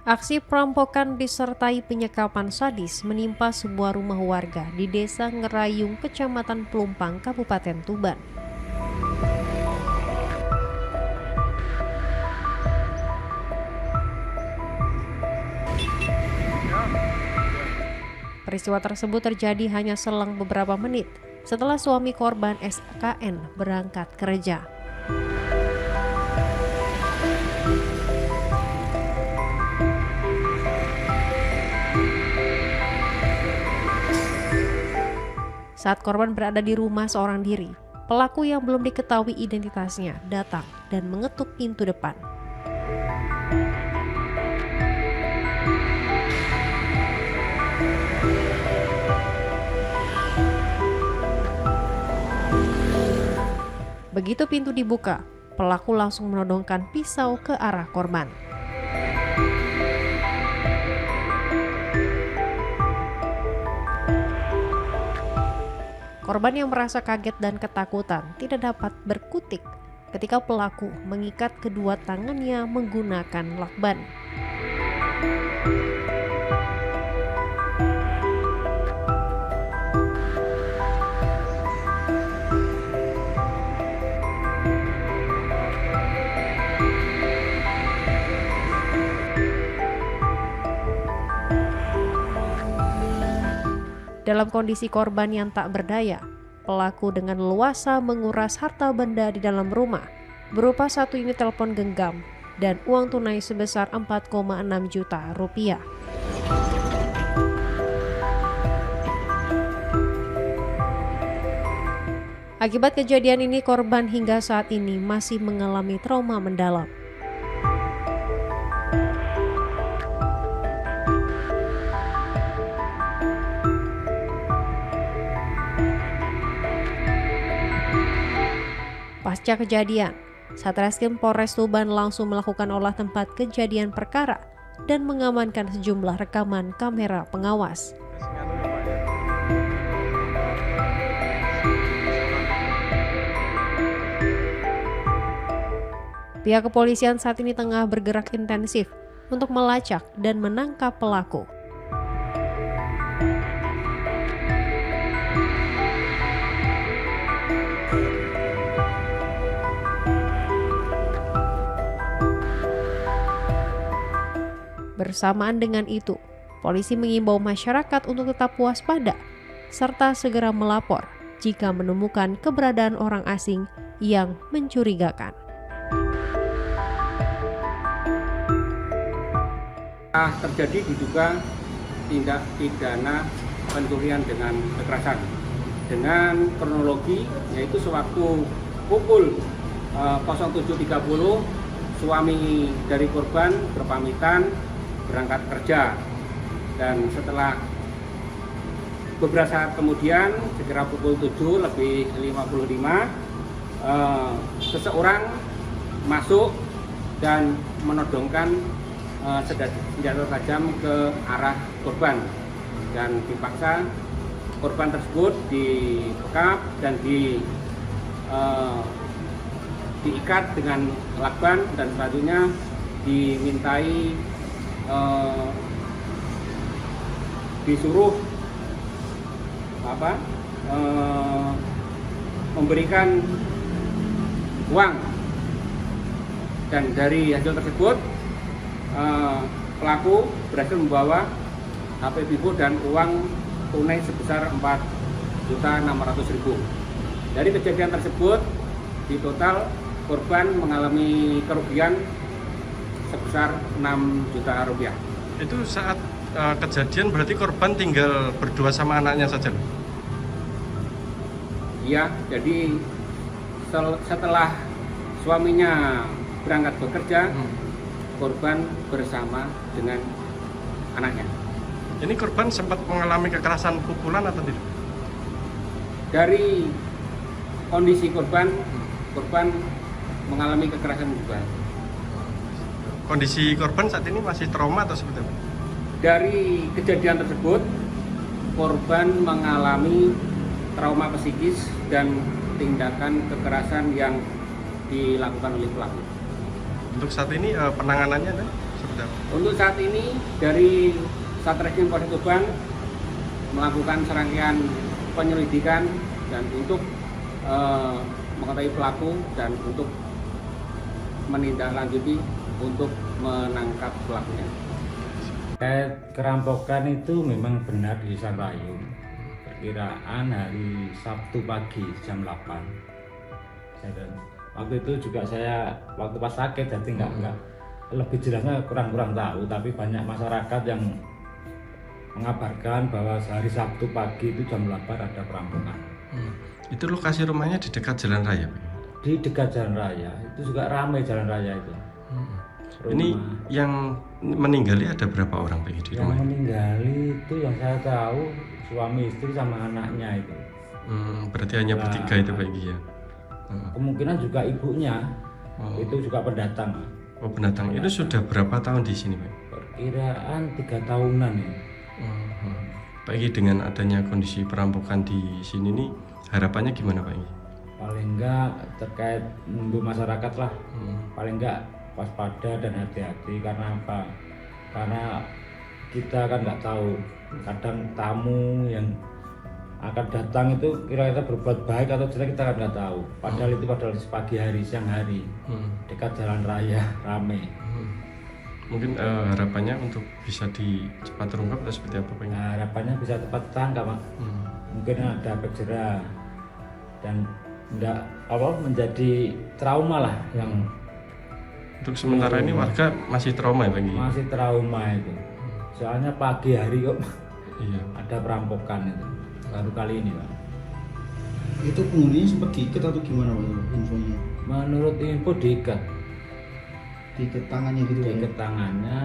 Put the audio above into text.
Aksi perampokan disertai penyekapan sadis menimpa sebuah rumah warga di Desa Ngerayung, Kecamatan Pelumpang, Kabupaten Tuban. Peristiwa tersebut terjadi hanya selang beberapa menit setelah suami korban SKN berangkat kerja. Saat korban berada di rumah seorang diri, pelaku yang belum diketahui identitasnya datang dan mengetuk pintu depan. Begitu pintu dibuka, pelaku langsung menodongkan pisau ke arah korban. Korban yang merasa kaget dan ketakutan tidak dapat berkutik ketika pelaku mengikat kedua tangannya menggunakan lakban. Dalam kondisi korban yang tak berdaya, pelaku dengan leluasa menguras harta benda di dalam rumah, berupa satu unit telepon genggam dan uang tunai sebesar 4,6 juta rupiah. Akibat kejadian ini, korban hingga saat ini masih mengalami trauma mendalam. Pasca kejadian, Satreskrim Polres Tuban langsung melakukan olah tempat kejadian perkara dan mengamankan sejumlah rekaman kamera pengawas. Pihak kepolisian saat ini tengah bergerak intensif untuk melacak dan menangkap pelaku. Bersamaan dengan itu, polisi mengimbau masyarakat untuk tetap waspada serta segera melapor jika menemukan keberadaan orang asing yang mencurigakan. Terjadi diduga tindak pidana pencurian dengan kekerasan dengan kronologi yaitu sewaktu pukul 07.30 suami dari korban berpamitan berangkat kerja, dan setelah beberapa saat kemudian sekira pukul 7:55 seseorang masuk dan menodongkan senjata tajam ke arah korban, dan dipaksa korban tersebut dibekap dan diikat dengan lakban, dan selanjutnya dimintai disuruh memberikan uang, dan dari hasil tersebut pelaku berhasil membawa HP Vivo dan uang tunai sebesar 4.600.000. Dari kejadian tersebut di total korban mengalami kerugian sebesar 6 juta rupiah. Itu saat kejadian berarti korban tinggal berdua sama anaknya saja? Iya, jadi setelah suaminya berangkat bekerja, korban bersama dengan anaknya. Ini korban sempat mengalami kekerasan pukulan atau tidak? Dari kondisi korban mengalami kekerasan juga. Kondisi korban saat ini masih trauma atau seperti apa? Dari kejadian tersebut, korban mengalami trauma psikis dan tindakan kekerasan yang dilakukan oleh pelaku. Untuk saat ini penanganannya seperti apa? Untuk saat ini dari Satreskrim Polres Tuban melakukan serangkaian penyelidikan dan untuk mengetahui pelaku dan untuk menindaklanjuti untuk menangkap pelakunya. Terkait kerampokan itu memang benar di Sanrayu. Perkiraan hari Sabtu pagi jam 8. Waktu itu juga saya waktu pas sakit, jadi nggak lebih jelasnya kurang tahu, tapi banyak masyarakat yang mengabarkan bahwa hari Sabtu pagi itu jam 8 ada perampokan. Itu lokasi rumahnya di dekat jalan raya, Pak? Di dekat jalan raya, itu juga ramai jalan raya itu. Ini yang meninggali ada berapa orang, Pak, di rumah? Yang meninggali itu yang saya tahu suami istri sama anaknya itu. Berarti hanya bertiga itu, Pak, ya? Kemungkinan juga ibunya itu juga pendatang. Oh, pendatang. Itu sudah berapa tahun di sini, Pak? Perkiraan 3 tahunan ya. Pak Egi, dengan adanya kondisi perampokan di sini nih, harapannya gimana, Pak Egi? Paling enggak terkait untuk masyarakat lah, paling enggak waspada dan hati-hati. Karena apa? Karena kita kan nggak tahu, kadang tamu yang akan datang itu kira-kira berbuat baik atau jelek kita kan nggak tahu. Padahal itu padahal pagi hari, siang hari, dekat jalan raya, rame. Mungkin harapannya untuk bisa cepat terungkap atau seperti apa, Pak? Nah, harapannya bisa cepat tertangkap, Pak. Mungkin ada efek jerah dan tidak menjadi trauma lah yang. Untuk sementara ini warga masih trauma ya, Pak? Masih trauma itu. Soalnya pagi hari kok ada perampokan itu. Baru kali ini, Pak. Itu penghuninya sempat diikat atau gimana, Pak, infonya? Menurut info diikat. Diikat tangannya gitu, Pak? Diikat tangannya,